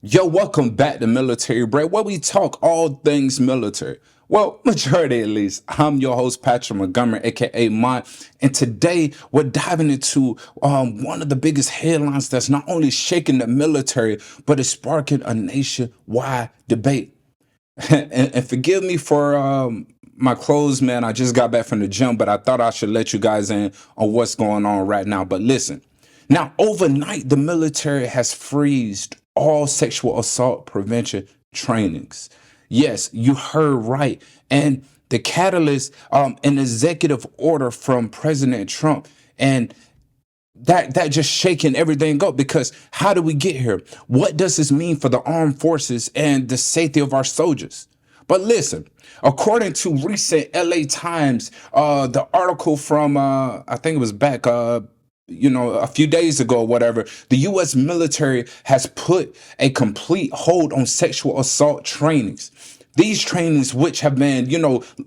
Yo, welcome back to Military Break, where we talk all things military. Well, majority at least. I'm your host, Patrick Montgomery, aka Mont, and today we're diving into one of the biggest headlines that's not only shaking the military, but is sparking a nationwide debate. And forgive me for my clothes, man. I just got back from the gym, but I thought I should let you guys in on what's going on right now. But listen, now overnight, the military has freezed all sexual assault prevention trainings. Yes, you heard right. And the catalyst, an executive order from President Trump, and that just shaking everything up, because how do we get here? What does this mean for the armed forces and the safety of our soldiers? But listen, according to recent LA Times, the article from I think it was back a few days ago or whatever, the US military has put a complete hold on sexual assault trainings. These trainings, which have been,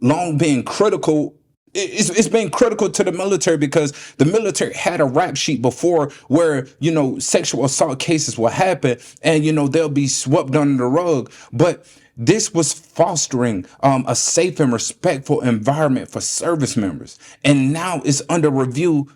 long been critical, it's been critical to the military, because the military had a rap sheet before where, sexual assault cases will happen and, they'll be swept under the rug. But this was fostering a safe and respectful environment for service members. And now it's under review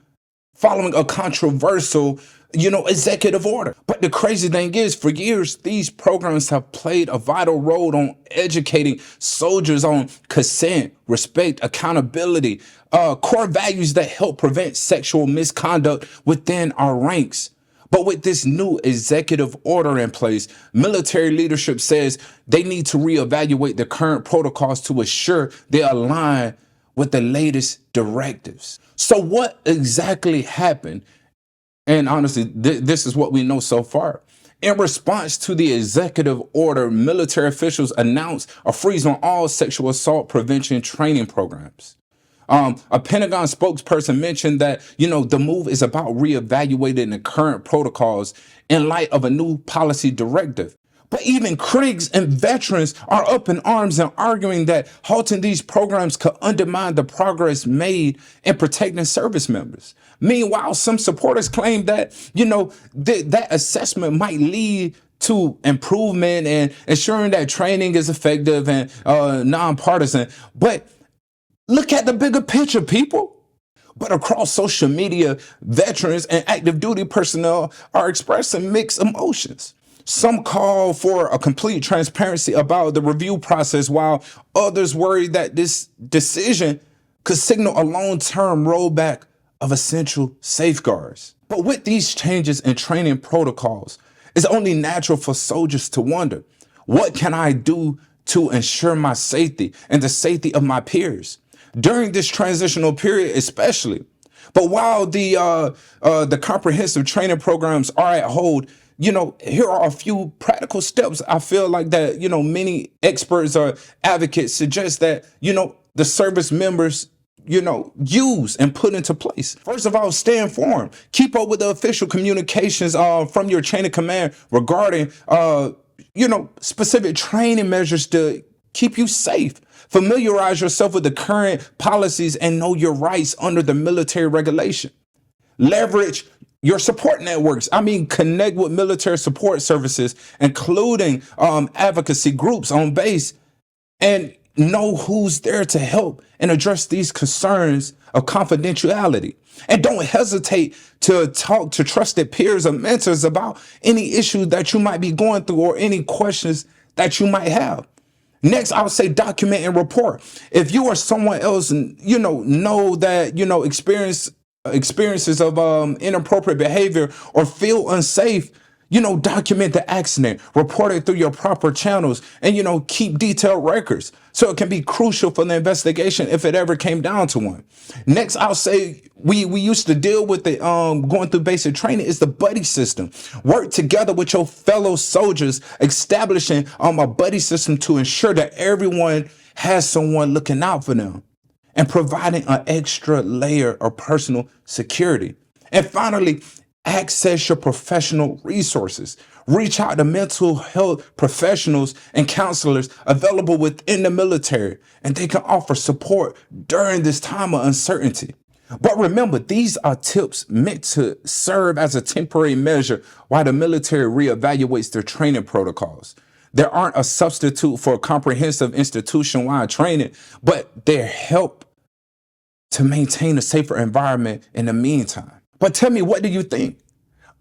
following a controversial, executive order. But the crazy thing is, for years, these programs have played a vital role on educating soldiers on consent, respect, accountability, core values that help prevent sexual misconduct within our ranks. But with this new executive order in place, military leadership says they need to reevaluate the current protocols to ensure they align with the latest directives. So what exactly happened? And honestly, this is what we know so far. In response to the executive order, military officials announced a freeze on all sexual assault prevention training programs. A Pentagon spokesperson mentioned that, the move is about reevaluating the current protocols in light of a new policy directive. But even critics and veterans are up in arms and arguing that halting these programs could undermine the progress made in protecting service members. Meanwhile, some supporters claim that, that assessment might lead to improvement and ensuring that training is effective and nonpartisan. But look at the bigger picture, people. But across social media, veterans and active duty personnel are expressing mixed emotions. Some call for a complete transparency about the review process, while others worry that this decision could signal a long-term rollback of essential safeguards. But with these changes in training protocols, it's only natural for soldiers to wonder, what can I do to ensure my safety and the safety of my peers during this transitional period especially? But while the comprehensive training programs are at hold, here are a few practical steps I feel like that, many experts or advocates suggest that, the service members, use and put into place. First of all, stay informed. Keep up with the official communications from your chain of command regarding, specific training measures to keep you safe. Familiarize yourself with the current policies and know your rights under the military regulation. Leverage your support networks. Connect with military support services, including advocacy groups on base, and know who's there to help and address these concerns of confidentiality. And don't hesitate to talk to trusted peers or mentors about any issue that you might be going through or any questions that you might have. Next, I would say document and report. If you or someone else, know that, experiences of inappropriate behavior or feel unsafe, document the accident, report it through your proper channels, and, keep detailed records. So it can be crucial for the investigation if it ever came down to one. Next, I'll say we used to deal with the going through basic training is the buddy system. Work together with your fellow soldiers, establishing a buddy system to ensure that everyone has someone looking out for them and providing an extra layer of personal security. And finally, access your professional resources. Reach out to mental health professionals and counselors available within the military, and they can offer support during this time of uncertainty. But remember, these are tips meant to serve as a temporary measure while the military reevaluates their training protocols. They aren't a substitute for comprehensive institution-wide training, but they help to maintain a safer environment in the meantime. But tell me, what do you think?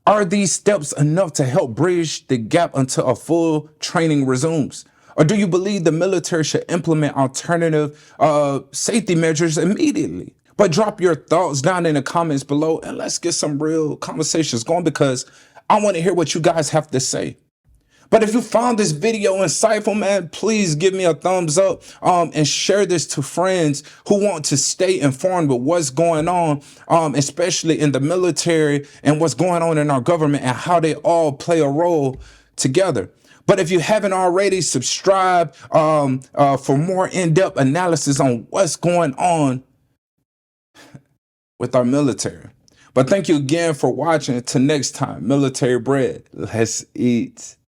Are these steps enough to help bridge the gap until a full training resumes? Or do you believe the military should implement alternative safety measures immediately? But drop your thoughts down in the comments below and let's get some real conversations going, because I want to hear what you guys have to say. But if you found this video insightful, man, please give me a thumbs up and share this to friends who want to stay informed with what's going on, especially in the military and what's going on in our government and how they all play a role together. But if you haven't already, subscribe for more in-depth analysis on what's going on with our military. But thank you again for watching. Until next time, military bread. Let's eat.